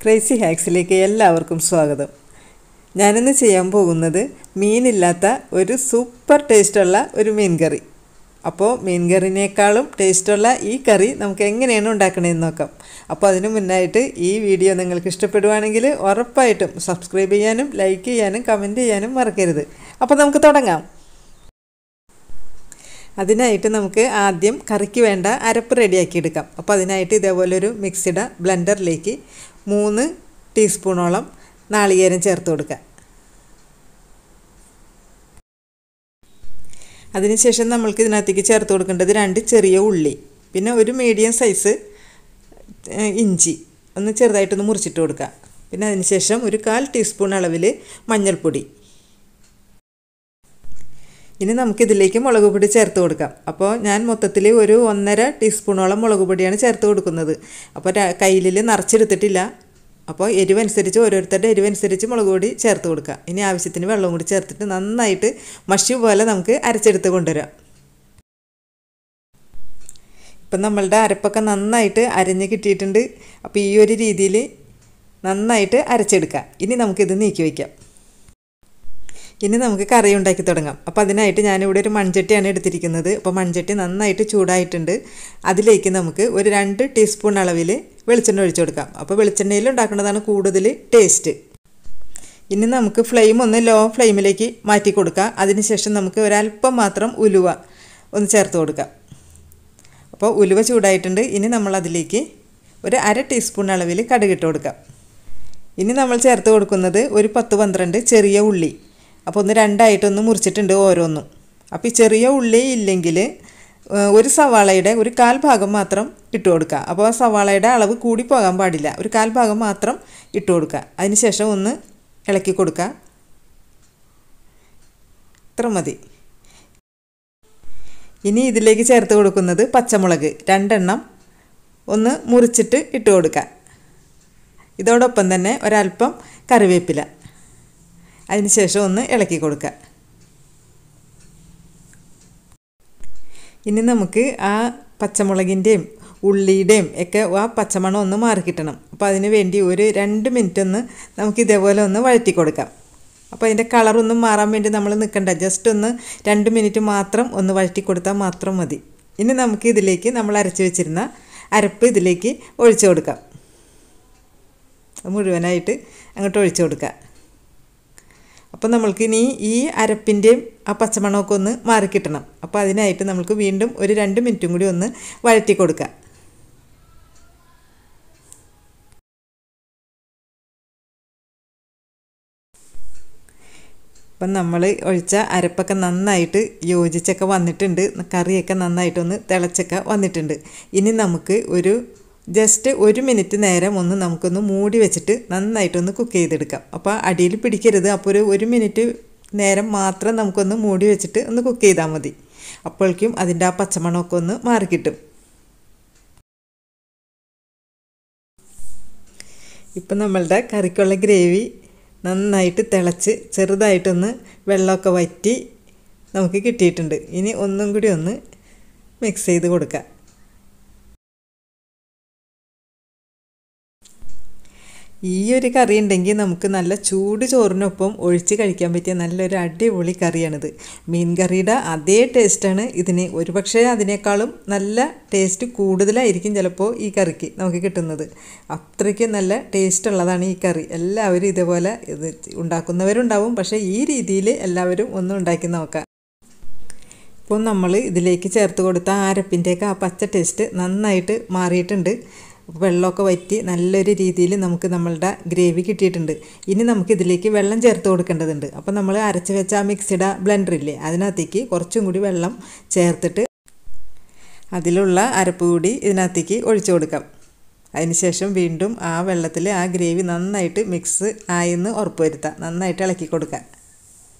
Crazy ഹാക്സിലേക്ക് എല്ലാവർക്കും സ്വാഗതം. ഞാനിന്ന് ചെയ്യാൻ പോകുന്നത് മീനില്ലാത്ത ഒരു സൂപ്പർ ടേസ്റ്റുള്ള ഒരു മീൻ കറി. അപ്പോൾ മീൻ കറിനേക്കാളും ടേസ്റ്റുള്ള ഈ കറി നമുക്ക് എങ്ങനെയാണ് ഉണ്ടാക്കണമെന്ന് നോക്കാം. അപ്പോൾ അതിന് മുന്നായിട്ട് ഈ വീഡിയോ നിങ്ങൾക്ക് ഇഷ്ടപ്പെടുവാണെങ്കിൽ ഉറപ്പായിട്ടും സബ്സ്ക്രൈബ് ചെയ്യാനും ലൈക്ക് ചെയ്യാനും കമൻറ്റ് ചെയ്യാനും മറക്കരുത്. അപ്പോൾ നമുക്ക് തുടങ്ങാം. അതിനായിട്ട് നമുക്ക് ആദ്യം കറിക്ക് വേണ്ട അരപ്പ് റെഡിയാക്കി എടുക്കാം. അപ്പോൾ അതിനായിട്ട് ഇതേപോലൊരു മിക്സിയുടെ ബ്ലെൻഡറിലേക്ക് 3 ടീസ്പൂണോളം നാളികേരം ചേർത്ത് കൊടുക്കുക. അതിനുശേഷം നമ്മൾക്ക് ഇതിനകത്തേക്ക് ചേർത്ത് കൊടുക്കേണ്ടത് 2 ചെറിയ ഉള്ളി, പിന്നെ ഒരു മീഡിയം സൈസ് ഇഞ്ചി ഒന്ന് ചെറുതായിട്ടൊന്ന് മുറിച്ചിട്ട് കൊടുക്കുക. പിന്നെ അതിനുശേഷം ഒരു 1/4 ടീസ്പൂൺ അളവിൽ മഞ്ഞൾപ്പൊടി. ഇനി നമുക്കിതിലേക്ക് മുളക് പൊടി ചേർത്ത് കൊടുക്കാം. അപ്പോൾ ഞാൻ മൊത്തത്തിൽ ഒരു 1.5 ടീസ്പൂണോളം മുളക് പൊടിയാണ് ചേർത്ത് കൊടുക്കുന്നത്. അപ്പോൾ കയ്യിൽ നിറച്ചെടുത്തിട്ടില്ല. അപ്പോൾ എരിവനുസരിച്ച് ഓരോരുത്തരുടെ എരിവനുസരിച്ച് മുളക് പൊടി ചേർത്ത് കൊടുക്കുക. ഇനി ആവശ്യത്തിന് വെള്ളം കൂടി ചേർത്തിട്ട് നന്നായിട്ട് മഷി പോലെ നമുക്ക് അരച്ചെടുത്ത് കൊണ്ടുവരാം. ഇപ്പം നമ്മളുടെ അരപ്പൊക്കെ നന്നായിട്ട് അരഞ്ഞ് കിട്ടിയിട്ടുണ്ട്. അപ്പോൾ ഈ ഒരു രീതിയിൽ നന്നായിട്ട് അരച്ചെടുക്കുക. ഇനി നമുക്കിത് നീക്കി വയ്ക്കാം. ഇനി നമുക്ക് കറി ഉണ്ടാക്കി തുടങ്ങാം. അപ്പോൾ അതിനായിട്ട് ഞാനിവിടെ ഒരു മൺചട്ടിയാണ് എടുത്തിരിക്കുന്നത്. അപ്പോൾ മൺചട്ടി നന്നായിട്ട് ചൂടായിട്ടുണ്ട്. അതിലേക്ക് നമുക്ക് ഒരു 2 ടീസ്പൂൺ അളവിൽ വെളിച്ചെണ്ണ ഒഴിച്ചു കൊടുക്കാം. അപ്പോൾ വെളിച്ചെണ്ണയിൽ ഉണ്ടാക്കുന്നതാണ് കൂടുതൽ ടേസ്റ്റ്. ഇനി നമുക്ക് ഫ്ലെയിം ഒന്ന് ലോ ഫ്ലെയിമിലേക്ക് മാറ്റി കൊടുക്കാം. അതിനുശേഷം നമുക്ക് ഒരല്പം മാത്രം ഉലുവ ഒന്ന് ചേർത്ത് കൊടുക്കാം. അപ്പോൾ ഉലുവ ചൂടായിട്ടുണ്ട്. ഇനി നമ്മളതിലേക്ക് ഒരു 1/2 ടീസ്പൂൺ അളവിൽ കടുകിട്ട് കൊടുക്കാം. ഇനി നമ്മൾ ചേർത്ത് കൊടുക്കുന്നത് ഒരു 10-12 ചെറിയ ഉള്ളി. അപ്പോൾ ഒന്ന് 2ആയിട്ടൊന്ന് മുറിച്ചിട്ടുണ്ട് ഓരോന്നും. അപ്പോൾ ഈ ചെറിയ ഉള്ളി ഇല്ലെങ്കിൽ ഒരു സവാളയുടെ ഒരു 1/4 ഭാഗം മാത്രം ഇട്ട് കൊടുക്കുക. അപ്പോൾ ആ സവാളയുടെ അളവ് കൂടി പോകാൻ പാടില്ല. ഒരു 1/4 ഭാഗം മാത്രം ഇട്ട് കൊടുക്കുക. അതിനുശേഷം ഒന്ന് ഇളക്കി കൊടുക്കുക. ഇത്ര മതി. ഇനി ഇതിലേക്ക് ചേർത്ത് കൊടുക്കുന്നത് പച്ചമുളക് 2 എണ്ണം ഒന്ന് മുറിച്ചിട്ട് ഇട്ട് കൊടുക്കുക. ഇതോടൊപ്പം തന്നെ ഒരല്പം കറിവേപ്പില. അതിനുശേഷം ഒന്ന് ഇളക്കി കൊടുക്കുക. ഇനി നമുക്ക് ആ പച്ചമുളകിൻ്റെയും ഉള്ളിയുടെയും ഒക്കെ ആ പച്ചമണം ഒന്ന് മാറിക്കിട്ടണം. അപ്പോൾ അതിന് വേണ്ടി ഒരു 2 മിനിറ്റ് ഒന്ന് നമുക്ക് ഇതേപോലെ ഒന്ന് വഴറ്റി കൊടുക്കാം. അപ്പോൾ അതിൻ്റെ കളറൊന്നും മാറാൻ വേണ്ടി നമ്മൾ നിൽക്കണ്ട. ജസ്റ്റ് ഒന്ന് 2 മിനിറ്റ് മാത്രം ഒന്ന് വഴറ്റി കൊടുത്താൽ മാത്രം മതി. ഇനി നമുക്ക് ഇതിലേക്ക് നമ്മൾ അരച്ച് വെച്ചിരുന്ന അരപ്പ് ഇതിലേക്ക് ഒഴിച്ചു കൊടുക്കാം. മുഴുവനായിട്ട് അങ്ങോട്ട് ഒഴിച്ചു കൊടുക്കുക. അപ്പോൾ നമ്മൾക്ക് ഇനി ഈ അരപ്പിൻ്റെയും ആ പച്ചമണമൊക്കെ ഒന്ന് മാറിക്കിട്ടണം. അപ്പോൾ അതിനായിട്ട് നമുക്ക് വീണ്ടും ഒരു 2 മിനിറ്റും കൂടി ഒന്ന് വഴറ്റി കൊടുക്കുക. അപ്പം നമ്മൾ ഒഴിച്ച അരപ്പൊക്കെ നന്നായിട്ട് യോജിച്ചൊക്കെ വന്നിട്ടുണ്ട്. കറിയൊക്കെ നന്നായിട്ടൊന്ന് തിളച്ചൊക്കെ വന്നിട്ടുണ്ട്. ഇനി നമുക്ക് ഒരു ജസ്റ്റ് 1 മിനിറ്റ് നേരം ഒന്ന് നമുക്കൊന്ന് മൂടി വെച്ചിട്ട് നന്നായിട്ടൊന്ന് കുക്ക് ചെയ്തെടുക്കാം. അപ്പോൾ അടിയിൽ പിടിക്കരുത്. അപ്പോൾ ഒരു 1 മിനിറ്റ് നേരം മാത്രം നമുക്കൊന്ന് മൂടി വെച്ചിട്ട് ഒന്ന് കുക്ക് ചെയ്താൽ മതി. അപ്പോഴേക്കും അതിൻ്റെ ആ പച്ചമണമൊക്കെ ഒന്ന് മാറിക്കിട്ടും. ഇപ്പം നമ്മളുടെ കറിക്കുള്ള ഗ്രേവി നന്നായിട്ട് തിളച്ച് ചെറുതായിട്ടൊന്ന് വെള്ളമൊക്കെ വറ്റി നമുക്ക് കിട്ടിയിട്ടുണ്ട്. ഇനി ഒന്നും കൂടി ഒന്ന് മിക്സ് ചെയ്ത് കൊടുക്കുക. ഈ ഒരു കറി ഉണ്ടെങ്കിൽ നമുക്ക് നല്ല ചൂട് ചോറിനൊപ്പം ഒഴിച്ച് കഴിക്കാൻ പറ്റിയ നല്ലൊരു അടിപൊളി കറിയാണിത്. മീൻ കറിയുടെ അതേ ടേസ്റ്റാണ് ഇതിന്. ഒരുപക്ഷെ അതിനേക്കാളും നല്ല ടേസ്റ്റ് കൂടുതലായിരിക്കും ചിലപ്പോൾ ഈ കറിക്ക് നമുക്ക് കിട്ടുന്നത്. അത്രയ്ക്ക് നല്ല ടേസ്റ്റ് ഉള്ളതാണ് ഈ കറി. എല്ലാവരും ഇതേപോലെ ഇത് ഉണ്ടാക്കുന്നവരുണ്ടാവും. പക്ഷേ ഈ രീതിയിൽ എല്ലാവരും ഒന്ന് ഉണ്ടാക്കി നോക്കാം. ഇപ്പോൾ നമ്മൾ ഇതിലേക്ക് ചേർത്ത് കൊടുത്ത അരപ്പിൻ്റെയൊക്കെ ആ പച്ച ടേസ്റ്റ് നന്നായിട്ട് മാറിയിട്ടുണ്ട്. വെള്ളമൊക്കെ വറ്റി നല്ലൊരു രീതിയിൽ നമുക്ക് നമ്മളുടെ ഗ്രേവി കിട്ടിയിട്ടുണ്ട്. ഇനി നമുക്കിതിലേക്ക് വെള്ളം ചേർത്ത് കൊടുക്കേണ്ടതുണ്ട്. അപ്പോൾ നമ്മൾ അരച്ച് വെച്ച ആ മിക്സിയുടെ ബ്ലെൻഡറില്ലേ അതിനകത്തേക്ക് കുറച്ചും കൂടി വെള്ളം ചേർത്തിട്ട് അതിലുള്ള അരപ്പ് കൂടി ഇതിനകത്തേക്ക് ഒഴിച്ചു കൊടുക്കാം. അതിനുശേഷം വീണ്ടും ആ വെള്ളത്തിൽ ആ ഗ്രേവി നന്നായിട്ട് മിക്സ് ആയെന്ന് ഉറപ്പ് വരുത്താം. നന്നായിട്ട് ഇളക്കി കൊടുക്കാം.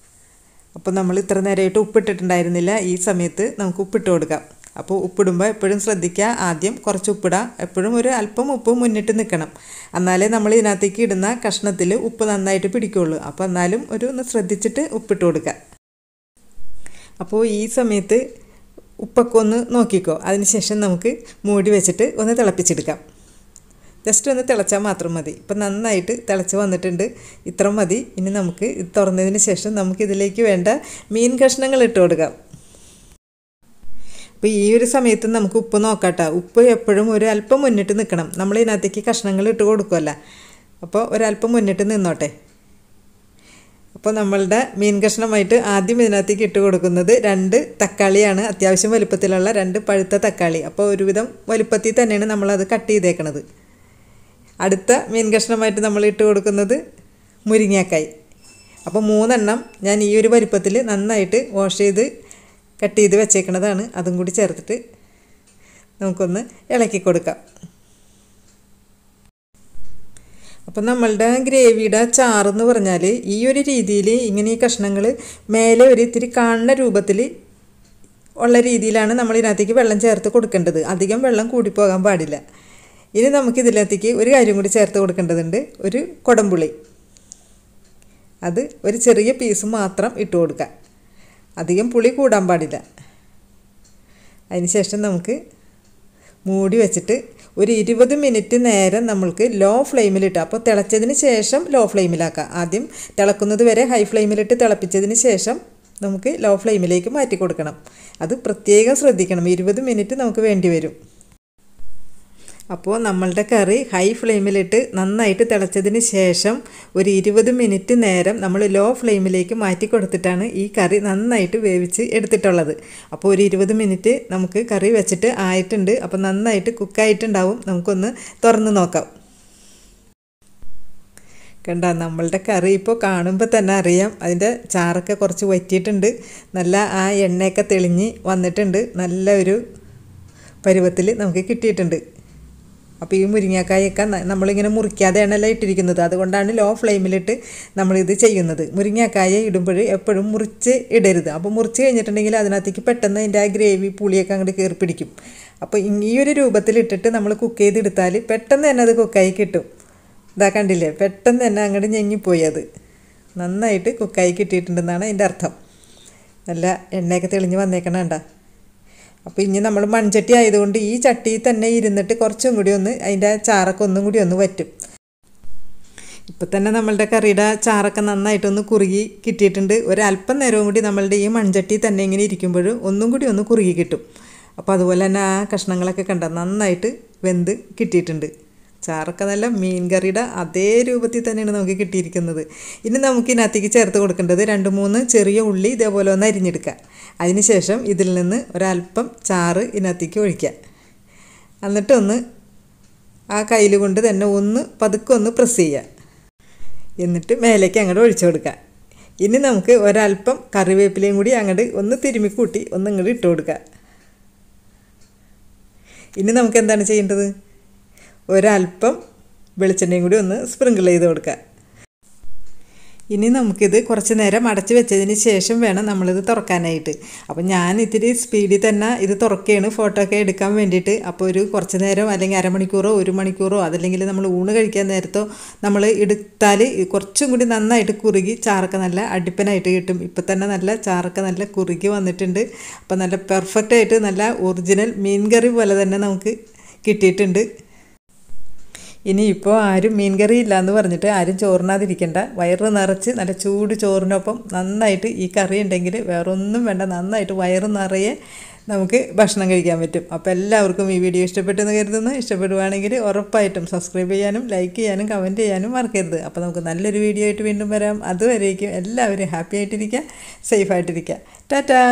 അപ്പോൾ നമ്മൾ ഇത്ര നേരമായിട്ട് ഉപ്പിട്ടിട്ടുണ്ടായിരുന്നില്ല. ഈ സമയത്ത് നമുക്ക് ഉപ്പിട്ട് കൊടുക്കാം. അപ്പോൾ ഉപ്പിടുമ്പോൾ എപ്പോഴും ശ്രദ്ധിക്കുക. ആദ്യം കുറച്ച് ഉപ്പിടുക. എപ്പോഴും ഒരു അല്പം ഉപ്പ് മുന്നിട്ട് നിൽക്കണം. എന്നാലേ നമ്മൾ ഇതിനകത്തേക്ക് ഇടുന്ന കഷ്ണത്തിൽ ഉപ്പ് നന്നായിട്ട് പിടിക്കുകയുള്ളൂ. അപ്പോൾ എന്നാലും ഒന്ന് ശ്രദ്ധിച്ചിട്ട് ഉപ്പിട്ട് കൊടുക്കുക. അപ്പോൾ ഈ സമയത്ത് ഉപ്പൊക്കെ ഒന്ന് നോക്കിക്കോ. അതിനുശേഷം നമുക്ക് മൂടി വെച്ചിട്ട് ഒന്ന് തിളപ്പിച്ചെടുക്കാം. ജസ്റ്റ് ഒന്ന് തിളച്ചാൽ മാത്രം മതി. ഇപ്പം നന്നായിട്ട് തിളച്ച് വന്നിട്ടുണ്ട്, ഇത്ര മതി. ഇനി നമുക്ക് ഇത് തുറന്നതിന് ശേഷം നമുക്കിതിലേക്ക് വേണ്ട മീൻ കഷ്ണങ്ങൾ ഇട്ട് കൊടുക്കാം. അപ്പോൾ ഈ ഒരു സമയത്ത് നമുക്ക് ഉപ്പ് നോക്കാട്ടോ. ഉപ്പ് എപ്പോഴും ഒരു അല്പം മുന്നിട്ട് നിൽക്കണം. നമ്മൾ ഇതിനകത്തേക്ക് കഷ്ണങ്ങൾ ഇട്ട് കൊടുക്കുമല്ലോ, അപ്പോൾ ഒരല്പം മുന്നിട്ട് നിന്നോട്ടെ. അപ്പോൾ നമ്മളുടെ മീൻ കഷ്ണമായിട്ട് ആദ്യം ഇതിനകത്തേക്ക് ഇട്ട് കൊടുക്കുന്നത് 2 തക്കാളിയാണ്. അത്യാവശ്യം വലുപ്പത്തിലുള്ള 2 പഴുത്ത തക്കാളി. അപ്പോൾ ഒരുവിധം വലുപ്പത്തിൽ തന്നെയാണ് നമ്മളത് കട്ട് ചെയ്തേക്കണത്. അടുത്ത മീൻ കഷ്ണമായിട്ട് നമ്മൾ ഇട്ട് കൊടുക്കുന്നത് മുരിങ്ങാക്കായ്. അപ്പോൾ 3 എണ്ണം ഞാൻ ഈ ഒരു വലുപ്പത്തിൽ നന്നായിട്ട് വാഷ് ചെയ്ത് കട്ട് ചെയ്ത് വെച്ചേക്കണതാണ്. അതും കൂടി ചേർത്തിട്ട് നമുക്കൊന്ന് ഇളക്കി കൊടുക്കാം. അപ്പം നമ്മളുടെ ഗ്രേവിയുടെ ചാറെന്ന് പറഞ്ഞാൽ ഈ ഒരു രീതിയിൽ ഇങ്ങനെ ഈ കഷ്ണങ്ങൾ മേലെ ഒരു ഇത്തിരി കാണുന്ന രൂപത്തിൽ ഉള്ള രീതിയിലാണ് നമ്മൾ ഇതിനകത്തേക്ക് വെള്ളം ചേർത്ത് കൊടുക്കേണ്ടത്. അധികം വെള്ളം കൂടിപ്പോകാൻ പാടില്ല. ഇനി നമുക്കിതിനകത്തേക്ക് ഒരു കാര്യം കൂടി ചേർത്ത് കൊടുക്കേണ്ടതുണ്ട്. ഒരു കുടംപുളി, അത് ഒരു ചെറിയ പീസ് മാത്രം ഇട്ട് കൊടുക്കുക. അധികം പുളി കൂടാൻ പാടില്ല. അതിനുശേഷം നമുക്ക് മൂടി വെച്ചിട്ട് ഒരു 20 മിനിറ്റ് നേരം നമ്മൾക്ക് ലോ ഫ്ലെയിമിലിട്ട്, അപ്പോൾ തിളച്ചതിന് ശേഷം ലോ ഫ്ലെയിമിലാക്കാം. ആദ്യം തിളക്കുന്നത് വരെ ഹൈ ഫ്ലെയിമിലിട്ട് തിളപ്പിച്ചതിന് ശേഷം നമുക്ക് ലോ ഫ്ലെയിമിലേക്ക് മാറ്റി കൊടുക്കണം. അത് പ്രത്യേകം ശ്രദ്ധിക്കണം. 20 മിനിറ്റ് നമുക്ക് വേണ്ടി വരും. അപ്പോൾ നമ്മളുടെ കറി ഹൈ ഫ്ലെയിമിലിട്ട് നന്നായിട്ട് തിളച്ചതിന് ശേഷം ഒരു 20 മിനിറ്റ് നേരം നമ്മൾ ലോ ഫ്ലെയിമിലേക്ക് മാറ്റി കൊടുത്തിട്ടാണ് ഈ കറി നന്നായിട്ട് വേവിച്ച് എടുത്തിട്ടുള്ളത്. അപ്പോൾ ഒരു 20 മിനിറ്റ് നമുക്ക് കറി വെച്ചിട്ട് ആയിട്ടുണ്ട്. അപ്പോൾ നന്നായിട്ട് കുക്കായിട്ടുണ്ടാവും. നമുക്കൊന്ന് തുറന്ന് നോക്കാം. കണ്ട, നമ്മളുടെ കറി ഇപ്പോൾ കാണുമ്പോൾ തന്നെ അറിയാം, അതിൻ്റെ ചാറൊക്കെ കുറച്ച് വറ്റിയിട്ടുണ്ട്. നല്ല ആ എണ്ണയൊക്കെ തെളിഞ്ഞ് വന്നിട്ടുണ്ട്. നല്ല ഒരു പരുവത്തിൽ നമുക്ക് കിട്ടിയിട്ടുണ്ട്. അപ്പോൾ ഈ മുരിങ്ങാക്കായൊക്കെ നമ്മളിങ്ങനെ മുറിക്കാതെയാണല്ലോ ഇട്ടിരിക്കുന്നത്. അതുകൊണ്ടാണ് ലോ ഫ്ലെയിമിലിട്ട് നമ്മളിത് ചെയ്യുന്നത്. മുരിങ്ങാക്കായ ഇടുമ്പോൾ എപ്പോഴും മുറിച്ച് ഇടരുത്. അപ്പോൾ മുറിച്ച് കഴിഞ്ഞിട്ടുണ്ടെങ്കിൽ അതിനകത്തേക്ക് പെട്ടെന്ന് അതിൻ്റെ ആ ഗ്രേവി പുളിയൊക്കെ അങ്ങോട്ട് കയറി പിടിക്കും. അപ്പോൾ ഈ ഒരു രൂപത്തിലിട്ടിട്ട് നമ്മൾ കുക്ക് ചെയ്തെടുത്താൽ പെട്ടെന്ന് തന്നെ അത് കുക്കായി കിട്ടും. ഇതാ കണ്ടില്ലേ, പെട്ടെന്ന് തന്നെ അങ്ങോട്ട് ഞെങ്ങിപ്പോയി. അത് നന്നായിട്ട് കുക്കായി കിട്ടിയിട്ടുണ്ടെന്നാണ് അതിൻ്റെ അർത്ഥം. നല്ല എണ്ണയൊക്കെ തെളിഞ്ഞ് വന്നേക്കണണ്ട. അപ്പോൾ ഇനി നമ്മൾ മൺചട്ടി ആയതുകൊണ്ട് ഈ ചട്ടിയിൽ തന്നെ ഇരുന്നിട്ട് കുറച്ചും കൂടി ഒന്ന് അതിൻ്റെ ചാറൊക്കെ ഒന്നും കൂടി ഒന്ന് വറ്റും. ഇപ്പോൾ തന്നെ നമ്മളുടെ കറിയുടെ ചാറൊക്കെ നന്നായിട്ടൊന്ന് കുറുകി കിട്ടിയിട്ടുണ്ട്. ഒരല്പം നേരവും കൂടി നമ്മളുടെ ഈ മൺചട്ടി തന്നെ ഇങ്ങനെ ഇരിക്കുമ്പോൾ ഒന്നും കൂടി ഒന്ന് കുറുകി കിട്ടും. അപ്പോൾ അതുപോലെ തന്നെ ആ കഷ്ണങ്ങളൊക്കെ കണ്ട നന്നായിട്ട് വെന്ത് കിട്ടിയിട്ടുണ്ട്. ചാറൊക്കെ നല്ല മീൻ കറിയുടെ അതേ രൂപത്തിൽ തന്നെയാണ് നമുക്ക് കിട്ടിയിരിക്കുന്നത്. ഇനി നമുക്ക് ഇതിനകത്തേക്ക് ചേർത്ത് കൊടുക്കേണ്ടത് 2-3 ചെറിയ ഉള്ളി ഇതേപോലെ ഒന്ന് അരിഞ്ഞെടുക്കുക. അതിനുശേഷം ഇതിൽ നിന്ന് ഒരല്പം ചാറ് ഇതിനകത്തേക്ക് ഒഴിക്കുക. എന്നിട്ടൊന്ന് ആ കയ്യിൽ കൊണ്ട് തന്നെ ഒന്ന് പതുക്കെ ഒന്ന് പ്രസ് ചെയ്യുക. എന്നിട്ട് മേലേക്ക് അങ്ങോട്ട് ഒഴിച്ചു കൊടുക്കുക. ഇനി നമുക്ക് ഒരല്പം കറിവേപ്പിലയും കൂടി അങ്ങോട്ട് ഒന്ന് തിരുമ്മിക്കൂട്ടി ഒന്ന് ഇങ്ങോട്ട് ഇട്ട് കൊടുക്കുക. ഇനി നമുക്ക് എന്താണ് ചെയ്യേണ്ടത്? ഒരല്പം വെളിച്ചെണ്ണയും കൂടി ഒന്ന് സ്പ്രിങ്കിൾ ചെയ്ത് കൊടുക്കുക. ഇനി നമുക്കിത് കുറച്ച് നേരം അടച്ച് വെച്ചതിന് ശേഷം വേണം നമ്മളിത് തുറക്കാനായിട്ട്. അപ്പം ഞാൻ ഇത്തിരി സ്പീഡിൽ തന്നെ ഇത് തുറക്കുകയാണ് ഫോട്ടോ ഒക്കെ എടുക്കാൻ വേണ്ടിയിട്ട്. അപ്പോൾ ഒരു കുറച്ച് നേരം അല്ലെങ്കിൽ അരമണിക്കൂറോ 1 മണിക്കൂറോ അതല്ലെങ്കിൽ നമ്മൾ ഊണ് കഴിക്കാൻ നേരത്തോ നമ്മൾ എടുത്താൽ കുറച്ചും കൂടി നന്നായിട്ട് കുറുകി ചാറൊക്കെ നല്ല അടിപ്പനായിട്ട് കിട്ടും. ഇപ്പം തന്നെ നല്ല ചാറൊക്കെ നല്ല കുറുകി വന്നിട്ടുണ്ട്. അപ്പം നല്ല പെർഫെക്റ്റായിട്ട് നല്ല ഒറിജിനൽ മീൻ കറി പോലെ തന്നെ നമുക്ക് കിട്ടിയിട്ടുണ്ട്. ഇനിയിപ്പോൾ ആരും മീൻ കറി ഇല്ലയെന്ന് പറഞ്ഞിട്ട് ആരും ചോറിനാതിരിക്കേണ്ട. വയറ് നിറച്ച് നല്ല ചൂട് ചോറിനൊപ്പം നന്നായിട്ട് ഈ കറി ഉണ്ടെങ്കിൽ വേറൊന്നും വേണ്ട, നന്നായിട്ട് വയറ് നിറയെ നമുക്ക് ഭക്ഷണം കഴിക്കാൻ പറ്റും. അപ്പോൾ എല്ലാവർക്കും ഈ വീഡിയോ ഇഷ്ടപ്പെട്ടെന്ന് കരുതുന്നു. ഇഷ്ടപ്പെടുവാണെങ്കിൽ ഉറപ്പായിട്ടും സബ്സ്ക്രൈബ് ചെയ്യാനും ലൈക്ക് ചെയ്യാനും കമൻറ്റ് ചെയ്യാനും മറക്കരുത്. അപ്പോൾ നമുക്ക് നല്ലൊരു വീഡിയോ ആയിട്ട് വീണ്ടും വരാം. അതുവരേക്കും എല്ലാവരും ഹാപ്പി ആയിട്ടിരിക്കുക, സേഫ് ആയിട്ടിരിക്കുക. ടാറ്റാ.